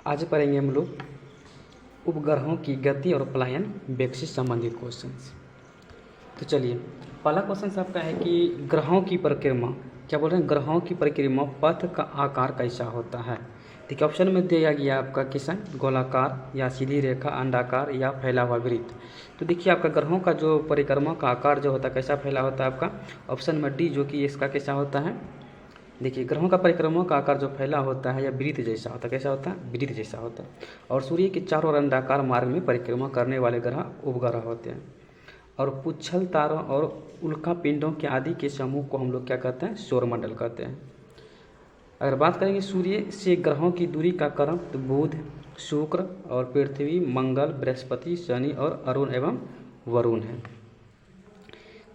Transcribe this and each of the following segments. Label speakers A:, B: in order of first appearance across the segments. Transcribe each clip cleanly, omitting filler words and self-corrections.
A: आज पढ़ेंगे हम लोग उपग्रहों की गति और पलायन वेग से संबंधित क्वेश्चंस। तो चलिए, पहला क्वेश्चन आपका है कि ग्रहों की परिक्रमा, क्या बोल रहे हैं, ग्रहों की परिक्रमा पथ का आकार कैसा होता है। देखिए, ऑप्शन में दिया गया आपका किशन, गोलाकार या सीधी रेखा, अंडाकार या फैला हुआ वृत्त। तो देखिए, आपका ग्रहों का जो परिक्रमा का आकार जो होता है कैसा फैला होता है आपका ऑप्शन में डी, जो कि इसका कैसा होता है। देखिए, ग्रहों का परिक्रमा का आकार जो फैला होता है या वृत्त जैसा होता है, कैसा होता है, वृत्त जैसा होता है। और सूर्य के चारों ओर अंडाकार मार्ग में परिक्रमा करने वाले ग्रह उपग्रह होते हैं। और पुच्छल तारों और उल्का पिंडों के आदि के समूह को हम लोग क्या कहते हैं, सौरमंडल कहते हैं। अगर बात करेंगे सूर्य से ग्रहों की दूरी का क्रम, तो बुध, शुक्र और पृथ्वी, मंगल, बृहस्पति, शनि और अरुण एवं वरुण है।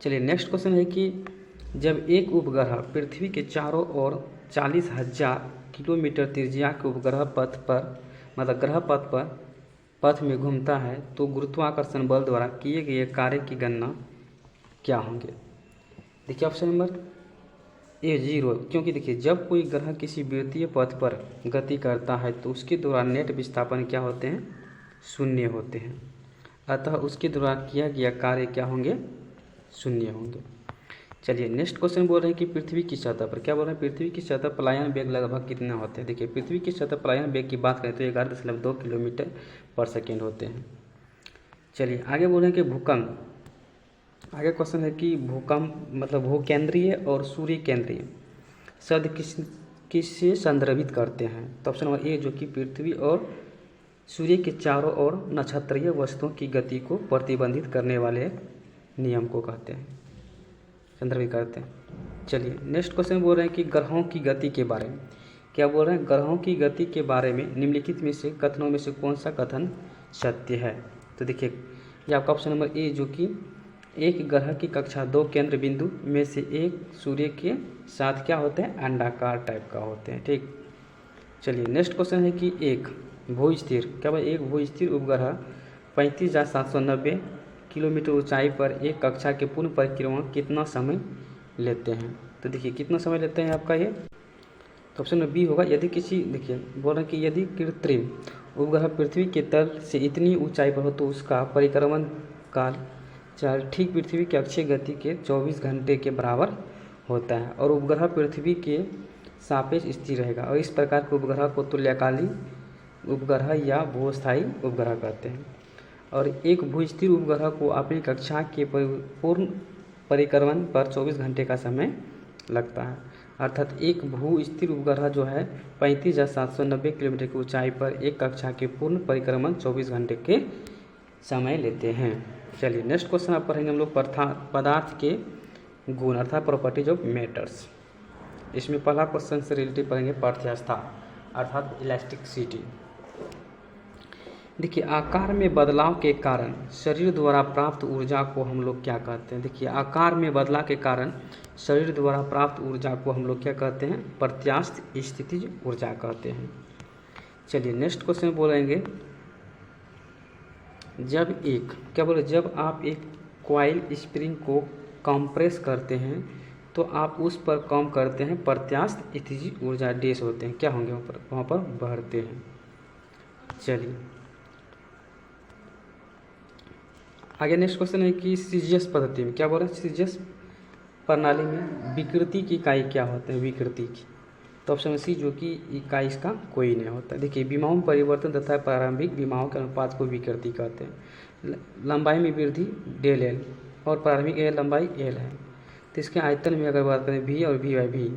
A: चलिए, नेक्स्ट क्वेश्चन है कि जब एक उपग्रह पृथ्वी के चारों ओर 40,000 किलोमीटर त्रिज्या के उपग्रह पथ पर, मतलब ग्रह पथ में घूमता है, तो गुरुत्वाकर्षण बल द्वारा किए गए कार्य की गणना क्या होंगे। देखिए, ऑप्शन नंबर ए 0, क्योंकि देखिए जब कोई ग्रह किसी वृत्तीय पथ पर गति करता है तो उसके दौरान नेट विस्थापन क्या होते हैं, शून्य होते हैं। अतः उसके द्वारा किया गया कार्य क्या होंगे, शून्य होंगे। चलिए, नेक्स्ट क्वेश्चन बोल रहे हैं कि पृथ्वी की सतह पर, क्या बोल रहे हैं, पृथ्वी की सतह पलायन वेग लगभग कितने होते हैं। देखिए, पृथ्वी की सतह पलायन वेग की बात करें तो 11.2 किलोमीटर पर सेकेंड होते हैं। चलिए, आगे बोल रहे हैं कि भूकंप, आगे क्वेश्चन है कि भूकंप मतलब भूकेंद्रीय और सूर्य केंद्रीय शब्द किससे संदर्भित करते हैं। तो ऑप्शन नंबर ए, जो कि पृथ्वी और सूर्य के चारों ओर नक्षत्रीय वस्तुओं की गति को प्रतिबंधित करने वाले नियम को कहते हैं, संदर्भित करते हैं। चलिए, नेक्स्ट क्वेश्चन बोल रहे हैं कि ग्रहों की गति के बारे में, क्या बोल रहे हैं, ग्रहों की गति के बारे में निम्नलिखित में से कथनों में से कौन सा कथन सत्य है। तो देखिए, ये आपका ऑप्शन नंबर ए, जो कि एक ग्रह की कक्षा 2 केंद्र बिंदु में से एक सूर्य के साथ क्या होते हैं, अंडाकार टाइप का होते हैं। ठीक, चलिए, नेक्स्ट क्वेश्चन है कि एक भूस्थिर, क्या भाई, एक भूस्थिर उपग्रह 35,790 किलोमीटर ऊंचाई पर एक कक्षा के पूर्ण परिक्रमा कितना समय लेते हैं। तो देखिए, कितना समय लेते हैं आपका ये, तो ऑप्शन में बी होगा। यदि किसी, देखिए बोल रहे हैं कि यदि कृत्रिम उपग्रह पृथ्वी के तल से इतनी ऊंचाई पर हो तो उसका परिक्रमण काल ठीक पृथ्वी की अक्षीय गति के 24 घंटे के बराबर होता है। और उपग्रह पृथ्वी के सापेक्ष स्थिर रहेगा। और इस प्रकार के उपग्रह को तुल्यकाली उपग्रह या भूस्थायी उपग्रह कहते हैं। और एक भूस्थिर उपग्रह को अपनी कक्षा के पूर्ण परिक्रमण पर 24 घंटे का समय लगता है। अर्थात एक भूस्थिर उपग्रह जो है 35,790 किलोमीटर की ऊंचाई पर एक कक्षा के पूर्ण परिक्रमण 24 घंटे के समय लेते हैं। चलिए, नेक्स्ट क्वेश्चन आप पढ़ेंगे हम लोग पदार्थ के गुण अर्थात प्रॉपर्टीज ऑफ मैटर्स। इसमें पहला क्वेश्चन से रिलेटेड पढ़ेंगे प्रत्यास्थता अर्थात इलास्टिसिटी। देखिए, आकार में बदलाव के कारण शरीर द्वारा प्राप्त ऊर्जा को हम लोग क्या कहते हैं। देखिए, आकार में बदलाव के कारण शरीर द्वारा प्राप्त ऊर्जा को हम लोग क्या कहते हैं, प्रत्यास्थ स्थितिज ऊर्जा कहते हैं। चलिए, नेक्स्ट क्वेश्चन बोलेंगे, जब एक, क्या बोले, जब आप एक कॉइल स्प्रिंग को कंप्रेस करते हैं तो आप उस पर काम करते हैं, प्रत्यास्थ स्थितिज ऊर्जा डैश होते हैं, क्या होंगे, वहाँ पर बढ़ते हैं। चलिए, आगे नेक्स्ट क्वेश्चन है कि सीजीएस पद्धति में, क्या बोल रहे हैं, सीजीएस प्रणाली में विकृति की इकाई क्या होते हैं, विकृति की। तो ऑप्शन सी, जो कि इकाई इसका कोई नहीं होता। देखिए, विमाओं में परिवर्तन तथा प्रारंभिक विमाओं के अनुपात को विकृति कहते हैं। लंबाई में वृद्धि डेल एल और प्रारंभिक लंबाई एल है। तो इसके आयतन में अगर बात करें v और v/v,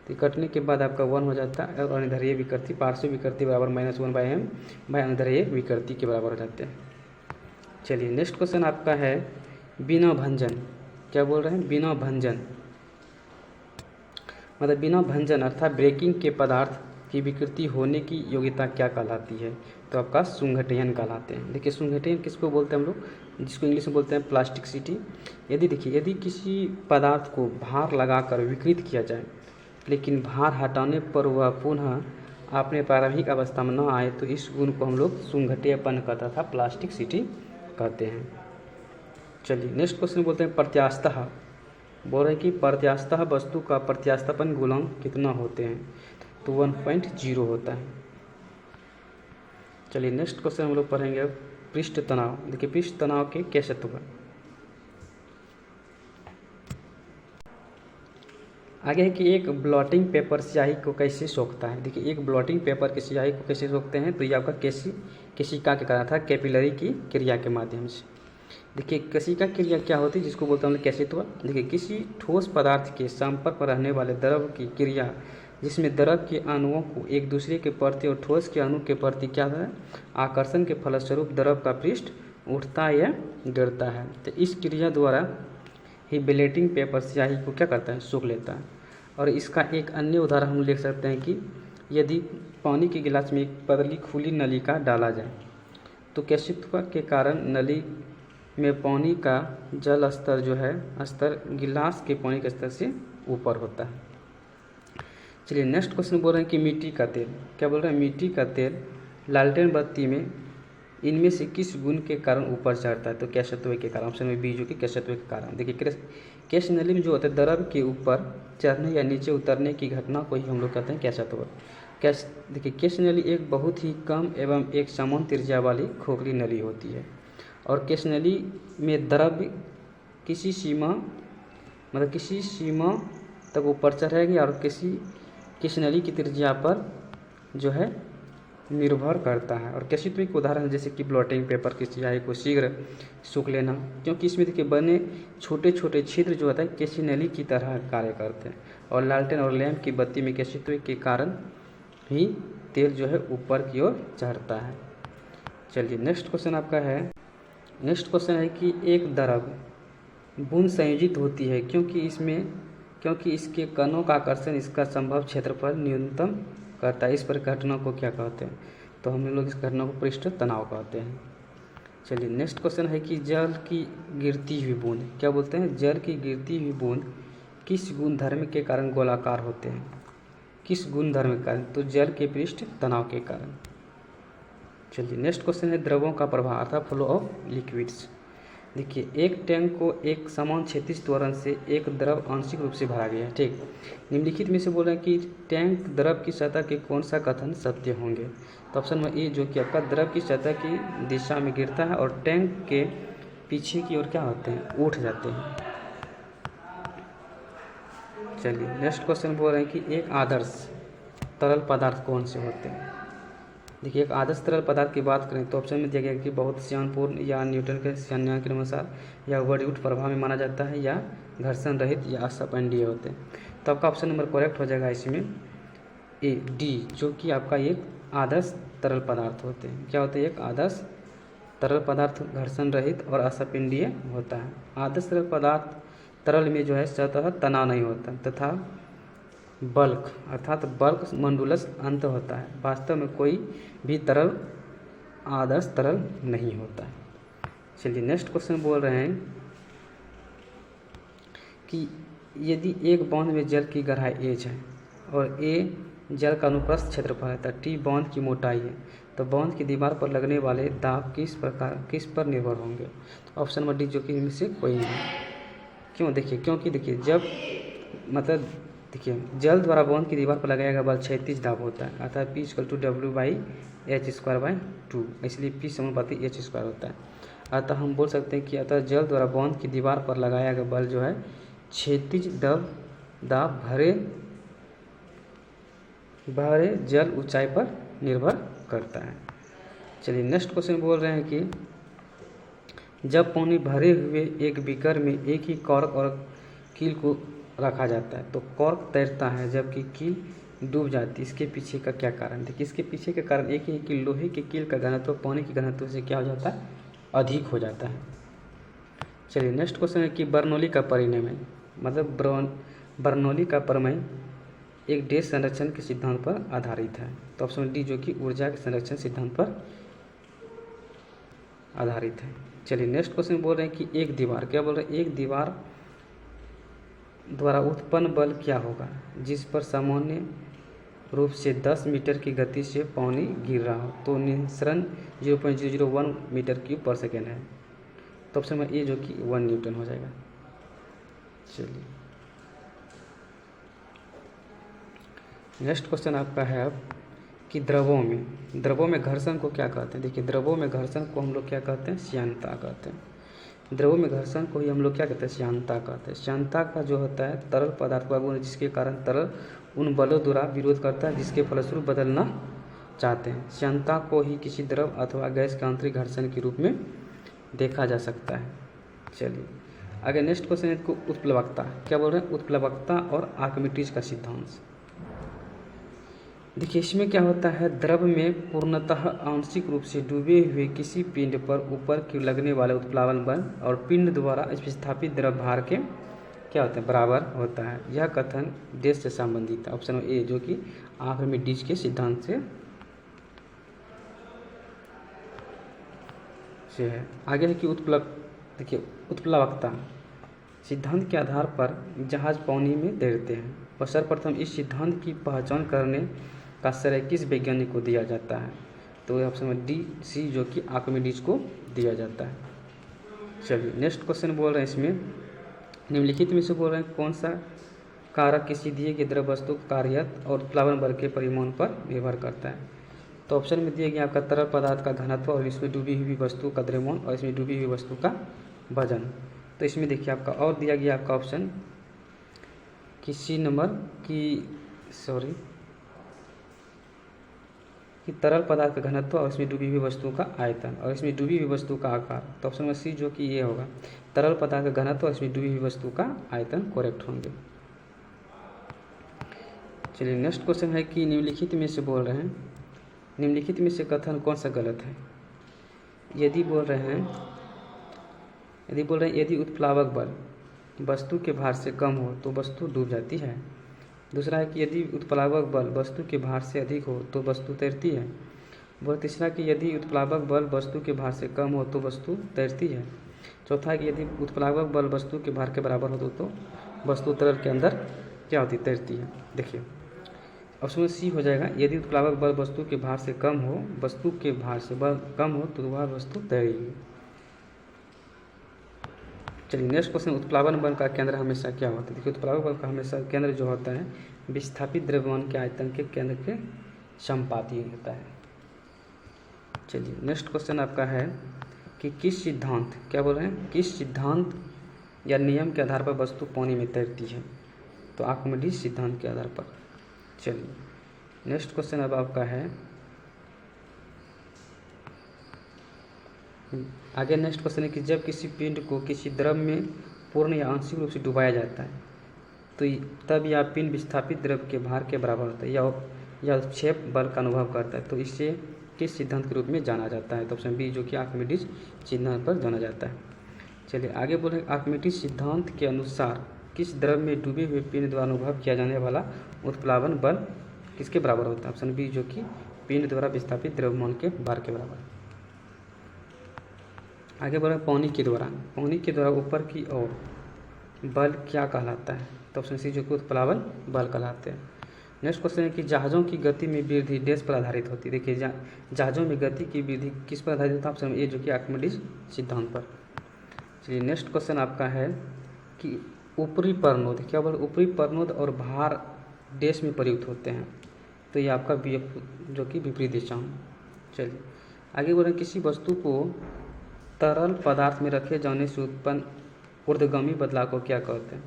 A: तो कटने के बाद आपका 1 हो जाता है और अनुदैर्ध्य विकृति पार्श्व विकृति बराबर -1/m बाय अनुदैर्ध्य विकृति के बराबर हो जाते हैं। चलिए, नेक्स्ट क्वेश्चन आपका है बिना भंजन, क्या बोल रहे हैं, बिना भंजन मतलब बिना भंजन अर्थात ब्रेकिंग के पदार्थ की विकृति होने की योग्यता क्या कहलाती है। तो आपका सुंघटयन कहलाते हैं। देखिए, सुंघटयन किसको बोलते हैं हम लोग, जिसको इंग्लिश में बोलते हैं प्लास्टिसिटी। यदि किसी पदार्थ को भार लगाकर विकृत किया जाए लेकिन भार हटाने पर वह पुनः अपने प्रारंभिक अवस्था में न आए तो इस गुण को हम लोग सुंघटेयपन कहता था, प्लास्टिसिटी कहते हैं। चलिए, नेक्स्ट क्वेश्चन बोलते हैं प्रत्यास्थता। बोल रहे हैं कि प्रत्यास्थता वस्तु का प्रत्यास्थापन गुणांक कितना होते हैं। तो 1.0 होता है। चलिए नेक्स्ट क्वेश्चन हम लोग पढ़ेंगे अब पृष्ठ तनाव। देखिए पृष्ठ तनाव के कैसे तत्व। आगे है कि एक ब्लॉटिंग पेपर स्याही को कैसे सोखता है। देखिए एक ब्लॉटिंग पेपर की स्याही को कैसे सोखते हैं, तो ये आपका केशिका के कारण था, कैपिलरी की क्रिया के माध्यम से। देखिए केशिका क्रिया क्या होती है, जिसको बोलते हैं कैशित्व। देखिए किसी ठोस पदार्थ के संपर्क पर रहने वाले द्रव की क्रिया, जिसमें द्रव के अणुओं को एक दूसरे के प्रति और ठोस के अणु के प्रति क्या है, आकर्षण के फलस्वरूप द्रव का पृष्ठ उठता या गिरता है। तो इस क्रिया द्वारा ही ब्लॉटिंग पेपर स्याही को क्या करता है, सोख लेता है। और इसका एक अन्य उदाहरण हम लिख सकते हैं कि यदि पानी के गिलास में एक पतली खुली नलिका डाला जाए तो केशित्व के कारण नली में पानी का जल स्तर जो है स्तर गिलास के पानी के स्तर से ऊपर होता है। चलिए नेक्स्ट क्वेश्चन बोल रहे हैं कि मिट्टी का तेल, क्या बोल रहे हैं, मिट्टी का तेल लालटेन बत्ती में इनमें से किस गुण के कारण ऊपर चढ़ता है, तो केशित्व के कारण। ऑप्शन में बी जो कि केशित्व के कारण। देखिए केश नली में जो होता है द्रव के ऊपर चढ़ने या नीचे उतरने की घटना को ही हम लोग कहते हैं केशित्व। देखिए केश नली एक बहुत ही कम एवं एक समान त्रिज्या वाली खोखली नली होती है और केश नली में द्रव किसी सीमा तक ऊपर चढ़ेगी और केश नली की त्रिज्या पर जो है निर्भर करता है। और केशित्व के उदाहरण जैसे कि ब्लॉटिंग पेपर की स्याही को शीघ्र सूख लेना, क्योंकि इसमें देखिए बने छोटे छोटे छिद्र जो होता है केशिन नली की तरह कार्य करते हैं। और लालटेन और लैंप की बत्ती में केशित्व के कारण ही तेल जो है ऊपर की ओर चढ़ता है। चलिए नेक्स्ट क्वेश्चन आपका है, नेक्स्ट क्वेश्चन है कि एक द्रव बूंद संयोजित होती है क्योंकि इसके कणों का आकर्षण इसका संभव क्षेत्रफल न्यूनतम करता है। इस पर घटना को क्या कहते हैं, तो हम लोग इस घटना को पृष्ठ तनाव कहते हैं। चलिए नेक्स्ट क्वेश्चन है कि जल की गिरती हुई बूंद, क्या बोलते हैं, जल की गिरती हुई बूंद किस गुणधर्म के कारण गोलाकार होते हैं, किस गुणधर्म के कारण, तो जल के पृष्ठ तनाव के कारण। चलिए नेक्स्ट क्वेश्चन है द्रवों का प्रवाह अर्थात फ्लो ऑफ लिक्विड्स। देखिए एक टैंक को एक समान क्षैतिज त्वरण से एक द्रव आंशिक रूप से भरा गया है। ठीक, निम्नलिखित में से बोल रहे हैं कि टैंक द्रव की सतह के कौन सा कथन सत्य होंगे, तो ऑप्शन में ए जो कि आपका द्रव की सतह की दिशा में गिरता है और टैंक के पीछे की ओर क्या होते हैं, उठ जाते हैं। चलिए नेक्स्ट क्वेश्चन बोल रहे हैं कि एक आदर्श तरल पदार्थ कौन से होते हैं। देखिए एक आदर्श तरल पदार्थ की बात करें तो ऑप्शन में दिया गया कि बहुत श्यानपूर्ण या न्यूटन के संज्ञान के अनुसार या वर्गीकृत प्रभाव में माना जाता है या घर्षण रहित या असंपीड्य होते हैं। तो आपका ऑप्शन नंबर करेक्ट हो जाएगा इसमें ए डी, जो कि आपका एक आदर्श तरल पदार्थ होते हैं। क्या होते हैं, एक आदर्श तरल पदार्थ घर्षण रहित और असंपीड्य होता है। आदर्श तरल पदार्थ तरल में जो है सतह तनाव नहीं होता तथा बल्क अर्थात बल्क मॉड्यूलस अंत होता है। वास्तव में कोई भी तरल आदर्श तरल नहीं होता है। चलिए नेक्स्ट क्वेश्चन बोल रहे हैं कि यदि एक बांध में जल की गहराई एच है और ए जल का अनुप्रस्थ क्षेत्रफल है तो टी बांध की मोटाई है, तो बांध की दीवार पर लगने वाले दाब किस पर निर्भर होंगे, तो ऑप्शन नंबर डी जो कि इनमें से कोई नहीं। क्यों, देखिए क्योंकि देखिए जब मतलब देखिए जल द्वारा बांध की दीवार पर लगाया गया बल क्षैतिज दाब होता है अर्थात P = W/H²/2, इसलिए P समानुपाती H² होता है। अतः हम बोल सकते हैं कि अतः जल द्वारा बांध की दीवार पर लगाया गया बल जो है क्षैतिज दाब भरे जल ऊंचाई पर निर्भर करता है। चलिए नेक्स्ट क्वेश्चन बोल रहे हैं कि जब पानी भरे हुए एक बीकर में एक ही कॉर्क और कील को रखा जाता है तो कॉर्क तैरता है जबकि कील डूब जाती है, इसके पीछे का क्या कारण। देखिए इसके पीछे का कारण एक ही कि लोहे के कील का घनत्व पानी के घनत्व से क्या हो जाता है, अधिक हो जाता है। चलिए नेक्स्ट क्वेश्चन है कि बर्नौली का परिमेय मतलब बर्नौली का परिमेय एक देश संरक्षण के सिद्धांत पर आधारित है, तो ऑप्शन डी जो कि ऊर्जा के संरक्षण सिद्धांत पर आधारित है। चलिए नेक्स्ट क्वेश्चन बोल रहे हैं कि एक दीवार, क्या बोल रहे हैं, एक दीवार द्वारा उत्पन्न बल क्या होगा जिस पर सामान्य रूप से 10 मीटर की गति से पानी गिर रहा हो, तो निःसरण 0.001 मीटर क्यूब पर सेकेंड है, तो ऑप्शन में ए जो कि 1 न्यूटन हो जाएगा। चलिए नेक्स्ट क्वेश्चन आपका है अब कि द्रवों में घर्षण को क्या कहते हैं। देखिए, द्रवों में घर्षण को हम लोग क्या कहते हैं, श्यानता कहते हैं। द्रवों में घर्षण को ही हम लोग क्या कहते हैं, श्यानता कहते हैं। श्यानता का जो होता है तरल पदार्थ का गुण, जिसके कारण तरल उन बलों द्वारा विरोध करता है जिसके फलस्वरूप बदलना चाहते हैं। श्यानता को ही किसी द्रव अथवा गैस के आंतरिक घर्षण के रूप में देखा जा सकता है। चलिए आगे नेक्स्ट क्वेश्चन है उत्प्लवकता। क्या बोल रहे हैं, उत्प्लवकता और आर्किमिडीज का सिद्धांत। देखिए, इसमें क्या होता है, द्रव में पूर्णतः आंशिक रूप से डूबे हुए किसी पिंड पर ऊपर की लगने वाले उत्प्लावन बल और पिंड द्वारा विस्थापित द्रव भार के क्या होता है, बराबर होता है। यह कथन देश से संबंधित है। ऑप्शन ए जो कि आर्किमिडीज के सिद्धांत से है। आगे है कि देखिए उत्प्लवकता सिद्धांत के आधार पर जहाज पानी में तैरते हैं और सर्वप्रथम इस सिद्धांत की पहचान करने का श्रेय किस वैज्ञानिक को दिया जाता है। तो ऑप्शन डी सी जो कि आर्किमिडीज को दिया जाता है। चलिए नेक्स्ट क्वेश्चन बोल रहे हैं, इसमें निम्नलिखित में से बोल रहे हैं कौन सा कारक किसी दिए गए द्रव वस्तु कार्यत और उत्प्लावन बल के परिमाण पर निर्भर करता है। तो ऑप्शन में दिया गया आपका तरल पदार्थ का घनत्व और इसमें डूबी हुई वस्तु का द्रव्यमान और इसमें डूबी हुई वस्तु का वजन। तो इसमें देखिए आपका और दिया गया आपका ऑप्शन कि सी नंबर कि तरल पदार्थ का घनत्व और इसमें डूबी हुई वस्तु का आयतन और इसमें डूबी हुई वस्तु का आकार। तो ऑप्शन में सी जो कि ये होगा, तरल पदार्थ का घनत्व और इसमें डूबी हुई वस्तु का आयतन करेक्ट होंगे। चलिए नेक्स्ट क्वेश्चन है कि निम्नलिखित में से बोल रहे हैं, निम्नलिखित में से कथन कौन सा गलत है। यदि बोल रहे हैं यदि उत्प्लावक बल वस्तु के भार से कम हो तो वस्तु डूब जाती है। दूसरा है कि यदि उत्प्लावक बल वस्तु के भार से अधिक हो तो वस्तु तैरती है। वह तीसरा कि यदि उत्प्लावक बल वस्तु के भार से कम हो तो वस्तु तैरती है। चौथा है कि यदि उत्प्लावक बल वस्तु के भार के बराबर हो तो वस्तु तरल के अंदर क्या होती, तैरती है। देखिए ऑप्शन सी हो जाएगा, यदि उत्प्लावक बल वस्तु के भार से कम हो, वस्तु के भार से बल कम हो तो वह वस्तु तैरेगी। चलिए नेक्स्ट क्वेश्चन, उत्प्लावन बल का केंद्र हमेशा क्या होता है। देखिए उत्प्लावक बल का हमेशा केंद्र जो होता है विस्थापित द्रव्यमान के आयतन के केंद्र के समानुपाती होता है। चलिए नेक्स्ट क्वेश्चन आपका है कि किस सिद्धांत, क्या बोल रहे हैं, किस सिद्धांत या नियम के आधार पर वस्तु पानी में तैरती है। तो आर्किमिडीज सिद्धांत के आधार पर। चलिए नेक्स्ट क्वेश्चन अब आपका है, आगे नेक्स्ट क्वेश्चन है कि जब किसी पिंड को किसी द्रव में पूर्ण या आंशिक रूप से डुबाया जाता है तो तब यह पिंड विस्थापित द्रव के भार के बराबर होता है या उत्क्षेप बल का अनुभव करता है। तो इसे किस सिद्धांत के रूप में जाना जाता है। तो ऑप्शन बी जो कि आर्किमिडीज सिद्धांत पर जाना जाता है। चलिए आगे बोले, आर्किमिडीज सिद्धांत के अनुसार किस द्रव में डूबे हुए पिंड द्वारा अनुभव किया जाने वाला उत्प्लावन बल किसके बराबर होता है। ऑप्शन बी जो कि पिंड द्वारा विस्थापित द्रव्यमान के भार के बराबर। आगे बढ़े, पानी के द्वारा ऊपर की ओर बल क्या कहलाता है। तो ऑप्शन सी जो कि उत्प्लावन बल कहलाते हैं। नेक्स्ट क्वेश्चन है कि जहाज़ों की गति में वृद्धि डैश पर आधारित होती है। देखिए जहाज़ों में गति की वृद्धि किस पर आधारित होता है। ऑप्शन ए जो कि आर्किमिडीज सिद्धांत पर। चलिए नेक्स्ट क्वेश्चन आपका है कि ऊपरी परनोद, क्या बोले, ऊपरी परनोद और भार डैश में प्रयुक्त होते हैं। तो ये आपका जो कि विपरीत दिशा में। चलिए आगे बोल रहे हैं, किसी वस्तु को तरल पदार्थ में रखे जाने से उत्पन्न ऊर्ध्वगामी बदलाव को क्या कहते हैं।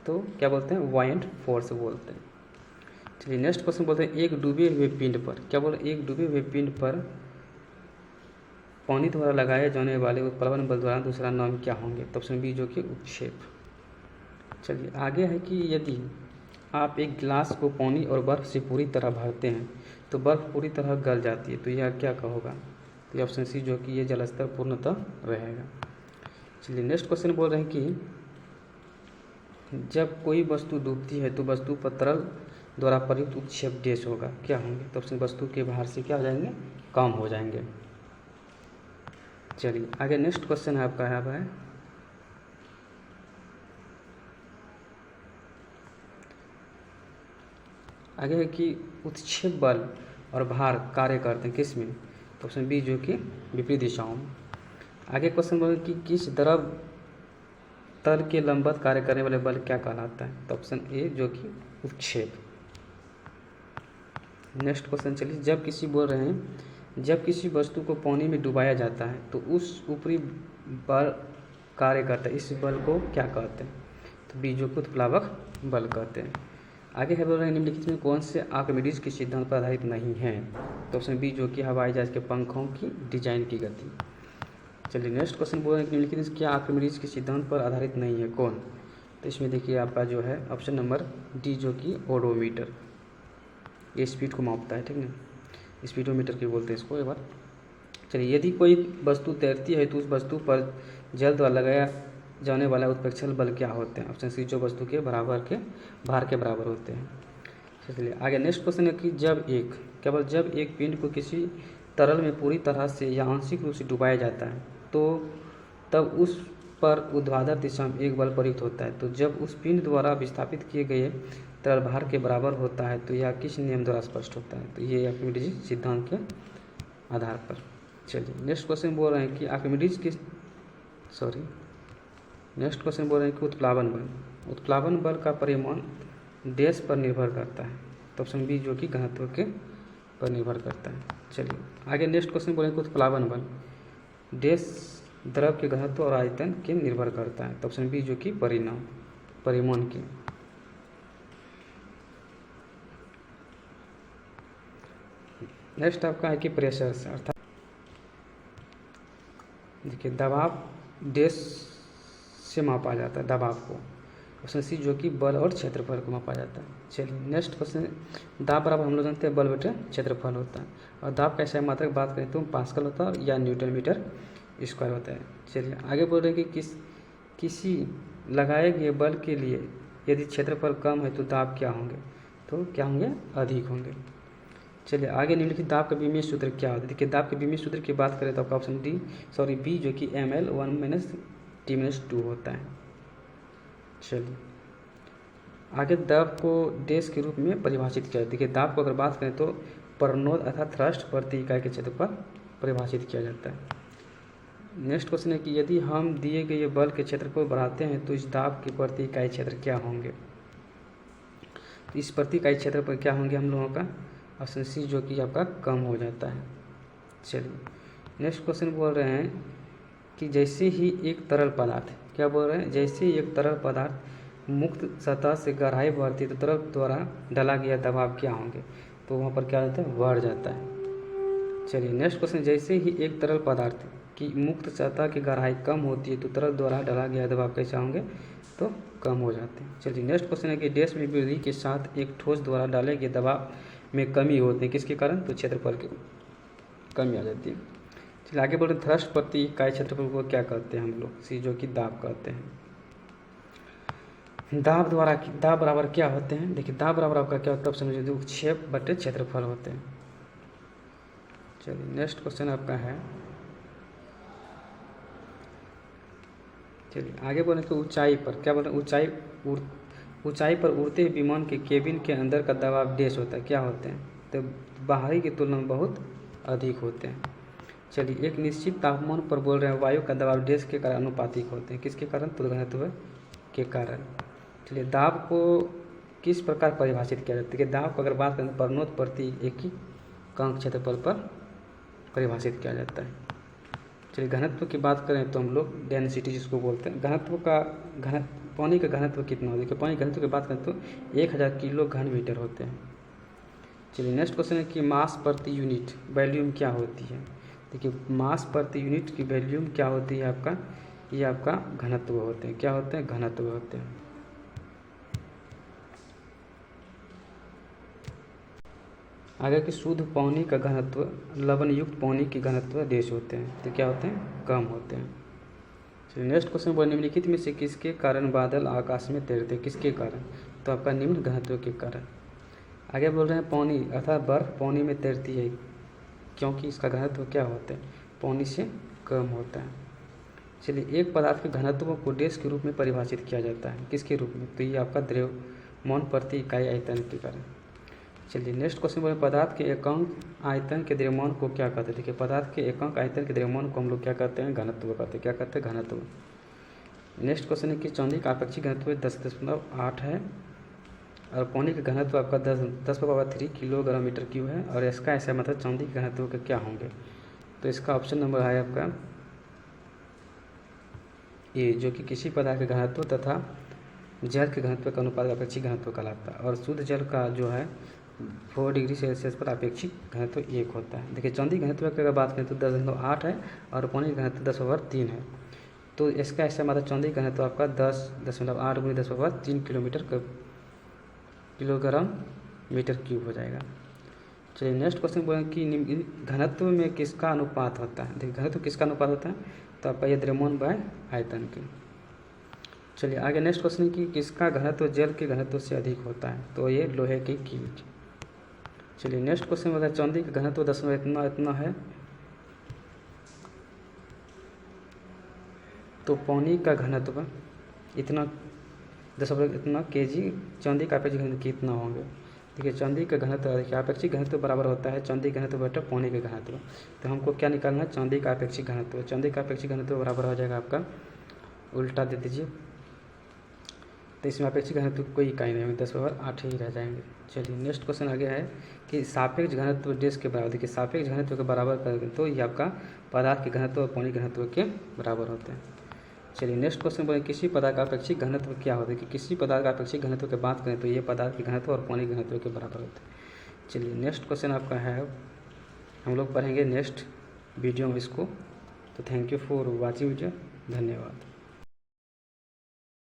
A: तो क्या बोलते हैं, वायंट फोर्स बोलते हैं। चलिए नेक्स्ट क्वेश्चन बोलते हैं, एक डूबे हुए पिंड पर, क्या बोल रहे हैं, एक डूबे हुए पिंड पर पानी द्वारा लगाए जाने वाले उत्प्लावन बल द्वारा दूसरा नाम क्या होंगे। तो ऑप्शन बी जो कि उत्क्षेप। चलिए आगे है कि यदि आप एक गिलास को पानी और बर्फ़ से पूरी तरह भरते हैं तो बर्फ़ पूरी तरह गल जाती है, तो यह क्या होगा। तो ऑप्शन सी जो कि ये जलस्तर पूर्णतः रहेगा। चलिए नेक्स्ट क्वेश्चन बोल रहे हैं कि जब कोई वस्तु डूबती है तो वस्तु पर तरल द्वारा प्रयुक्त उत्क्षेप डैश होगा, क्या होंगे। तो ऑप्शन वस्तु के भार से क्या हो जाएंगे, कम हो जाएंगे। चलिए आगे नेक्स्ट क्वेश्चन है आपका है आगे है कि उत्क्षेप बल और भार कार्य करते हैं किस में। तो ऑप्शन बी जो कि विपरीत दिशाओं में। आगे क्वेश्चन बोले कि किस द्रव तल के लंबवत कार्य करने वाले बल क्या कहलाता है। तो ऑप्शन ए जो कि उत्क्षेप। नेक्स्ट क्वेश्चन चलिए, जब किसी वस्तु को पानी में डुबाया जाता है तो उस ऊपरी बल कार्य करता है, इस बल को क्या कहते हैं? तो बीजों को उत्प्लावक बल कहते हैं। आगे है बोल रहे हैं निम्नलिखित में कौन से आर्किमिडीज के सिद्धांत पर आधारित नहीं है? तो ऑप्शन बी जो कि हवाई जहाज के पंखों की डिजाइन की गति। चलिए नेक्स्ट क्वेश्चन बोल रहे हैं कि निम्नलिखित क्या आर्किमिडीज के सिद्धांत पर आधारित नहीं है, कौन? तो इसमें देखिए आपका जो है ऑप्शन नंबर डी जो कि ओडोमीटर, ये स्पीड को मापता है, ठीक ना, स्पीडोमीटर के बोलते हैं इसको। एक बार चलिए, यदि कोई वस्तु तैरती है तो उस वस्तु पर जल द्वारा लगाया जाने वाला उत्प्रेक्षण बल क्या होते हैं? ऑप्शन सी जो वस्तु के भार के बराबर होते हैं। चलिए आगे नेक्स्ट क्वेश्चन है कि जब एक पिंड को किसी तरल में पूरी तरह से या आंशिक रूप से डुबाया जाता है तो तब उस पर ऊर्ध्वाधर दिशा में एक बल प्रयुक्त होता है। तो जब उस पिंड द्वारा विस्थापित किए गए तरल भार के बराबर होता है तो यह किस नियम द्वारा स्पष्ट होता है? तो ये आर्किमिडीज सिद्धांत के आधार पर। चलिए नेक्स्ट क्वेश्चन बोल रहे हैं कि उत्प्लावन बल का परिमाण डैश पर निर्भर करता है। तो ऑप्शन बी जो कि घनत्व के पर निर्भर करता है। चलिए आगे नेक्स्ट क्वेश्चन बोलेंगे कि उत्प्लावन बल डैश द्रव के घनत्व और आयतन के निर्भर करता है। तो ऑप्शन बी जो कि परिमाण के। नेक्स्ट आपका है कि प्रेशर से, अर्थात देखिए दबाव डैश से मापा जाता है, दबाव को। ऑप्शन सी जो कि बल और क्षेत्रफल को मापा जाता है। चलिए नेक्स्ट क्वेश्चन, दाब बराबर हम लोग जानते हैं बल बटे क्षेत्रफल होता है, और दाब का ऐसा मात्रक बात करें तो पास्कल होता है या न्यूटन मीटर स्क्वायर होता है। चलिए आगे बोल रहे हैं कि किसी लगाए गए बल के लिए यदि क्षेत्रफल कम है तो दाब क्या होंगे? तो क्या होंगे? अधिक होंगे। चलिए आगे निम्नलिखित दाब का विमीय सूत्र क्या होता है? देखिए दाब के विमीय सूत्र की बात करें तो आपका ऑप्शन बी जो कि ml 1 - T-2 होता है। चलिए आगे दाब को डैश के रूप में परिभाषित किया जाता है। देखिए दाब को अगर बात करें तो प्रणोद अर्थात थ्रस्ट प्रति इकाई के क्षेत्र पर परिभाषित किया जाता है। नेक्स्ट क्वेश्चन है कि यदि हम दिए गए बल के क्षेत्र को बढ़ाते हैं तो इस दाब के प्रति इकाई क्षेत्र क्या होंगे? तो इस प्रति इकाई क्षेत्र पर क्या होंगे हम लोगों का? ऑप्शन सी जो कि आपका कम हो जाता है। चलिए नेक्स्ट क्वेश्चन बोल रहे हैं कि जैसे ही एक तरल पदार्थ, क्या बोल रहे हैं? जैसे ही एक तरल पदार्थ मुक्त सतह से गहराई बढ़ती है तो तरल द्वारा डाला गया दबाव क्या होंगे? तो वहाँ पर क्या होता है? बढ़ जाता है। चलिए नेक्स्ट क्वेश्चन, जैसे ही एक तरल पदार्थ की मुक्त सतह की गहराई कम होती है तो तरल द्वारा डाला गया दबाव कैसा होंगे? तो कम हो जाते हैं। चलिए नेक्स्ट क्वेश्चन है कि डैश में वृद्धि के साथ एक ठोस द्वारा डाले गए दबाव में कमी होती है, किसके कारण? तो क्षेत्रफल की कमी आ जाती है। चलिए आगे बोल रहे थ्रस्ट प्रति इकाई क्षेत्रफल को क्या कहते हैं हम लोग? सी जो कि दाब कहते हैं। दाब बराबर क्या होते हैं? देखिए दाब बराबर आपका क्या होता है? समझिए जो क्षेप बटे क्षेत्रफल होते हैं। चलिए नेक्स्ट क्वेश्चन आपका है, चलिए आगे बोले तो ऊंचाई पर, क्या बोल रहे हैं? ऊंचाई पर उड़ते हुए विमान के केबिन के अंदर का दबाव डैश होता है, क्या होते हैं? तो बाहरी की तुलना में बहुत अधिक होते हैं। चलिए एक निश्चित तापमान पर बोल रहे हैं वायु का दबाव डैश के कारण अनुपातिक होते हैं, किसके कारण? तो घनत्व के कारण। चलिए दाब को किस प्रकार परिभाषित किया जाता है? कि दाब को अगर बात करें तो प्रणोद प्रति एकांक क्षेत्रफल पर परिभाषित किया जाता है। चलिए घनत्व की बात करें तो हम लोग डेंसिटी जिसको बोलते हैं, पानी का घनत्व कितना होता है? देखिए पानी घनत्व की बात करें तो 1000 किलो घन मीटर होते हैं। चलिए नेक्स्ट क्वेश्चन है कि मास प्रति यूनिट वॉल्यूम क्या होती है? देखिए मास प्रति यूनिट की वॉल्यूम क्या होती है आपका? ये आपका घनत्व होते हैं, क्या होते हैं? घनत्व होते हैं। आगे कि शुद्ध पानी का घनत्व लवण युक्त पानी की घनत्व डैश होते हैं, तो क्या होते हैं? कम होते हैं। चलिए नेक्स्ट क्वेश्चन बोल निम्नलिखित में से किसके कारण बादल आकाश में तैरते हैं, किसके कारण? तो आपका निम्न घनत्व के कारण। आगे बोल रहे हैं पानी अर्थात बर्फ पानी में तैरती है क्योंकि इसका घनत्व क्या होता है? पानी से कम होता है। चलिए एक पदार्थ के घनत्व को डैश के रूप में परिभाषित किया जाता है, किसके रूप में? तो ये आपका द्रव्यमान प्रति इकाई आयतन के कारण। चलिए नेक्स्ट क्वेश्चन बोले पदार्थ के एकांक आयतन के द्रव्यमान को क्या कहते हैं? देखिए पदार्थ के एकांक आयतन के द्रव्यमान को हम लोग क्या कहते हैं? घनत्व कहते हैं, क्या कहते हैं? घनत्व। नेक्स्ट क्वेश्चन है कि चांदी का आपेक्षिक घनत्व 10.8 है और पानी का घनत्व आपका 10⁻³ किलोग्राम मीटर क्यूब है। और इसका ऐसा मतलब चांदी के घनत्व के क्या होंगे, तो इसका ऑप्शन नंबर है आपका ए, जो कि किसी पदार्थ के घनत्व तथा जल के घनत्व का अनुपात अपेक्षिक घनत्व कहलाता है। और शुद्ध जल का जो है 4 डिग्री सेल्सियस पर अपेक्षिक घनत्व 1 होता है। देखिए चांदी घनत्व की अगर बात करें तो 10.8 है और पानी का घनत्व 10/3 है। तो इसका ऐसा मतलब चांदी का घनत्व आपका 10.8 × 10/3 किलोग्राम मीटर क्यूब हो जाएगा। चलिए नेक्स्ट क्वेश्चन बोलें कि घनत्व में किसका अनुपात होता है। देखिए घनत्व किसका अनुपात होता है, तो आपका ये द्रव्यमान बाय आयतन के। चलिए आगे नेक्स्ट क्वेश्चन है कि किसका घनत्व जल के घनत्व से अधिक होता है, तो ये लोहे की कील। चलिए नेक्स्ट क्वेश्चन में चांदी का घनत्व 10 में इतना है, तो पानी का घनत्व इतना 10 इतना केजी चांदी का अपेक्षिक घनत्व कितना होंगे। देखिए चांदी का घनत्व देखिए अपेक्षिक घनत्व बराबर होता है चांदी का घनत्व बटे पानी के घनत्व। तो हमको क्या निकालना है, चांदी का अपेक्षिक घनत्व। चांदी का अपेक्षिक घनत्व बराबर हो जाएगा आपका, उल्टा दे दीजिए, तो इसमें अपेक्षिक घनत्व कोई इकाई नहीं होगी, 10/8 ही रह जाएंगे। चलिए नेक्स्ट क्वेश्चन आगे है कि सापेक्ष घनत्व डेश के बराबर। देखिए सापेक्ष घनत्व के बराबर करेंगे तो ये आपका पदार्थ के घनत्व और पानी के घनत्व के बराबर होते हैं। चलिए नेक्स्ट क्वेश्चन बोले किसी पदार्थ का अपेक्षिक घनत्व क्या होता है, कि किसी पदार्थ का अपेक्षिक घनत्व की बात करें तो ये पदार्थ के घनत्व और पानी के घनत्व के बराबर होते हैं। चलिए नेक्स्ट क्वेश्चन आपका है, हम लोग पढ़ेंगे नेक्स्ट वीडियो में इसको। तो thank you for watching video, धन्यवाद।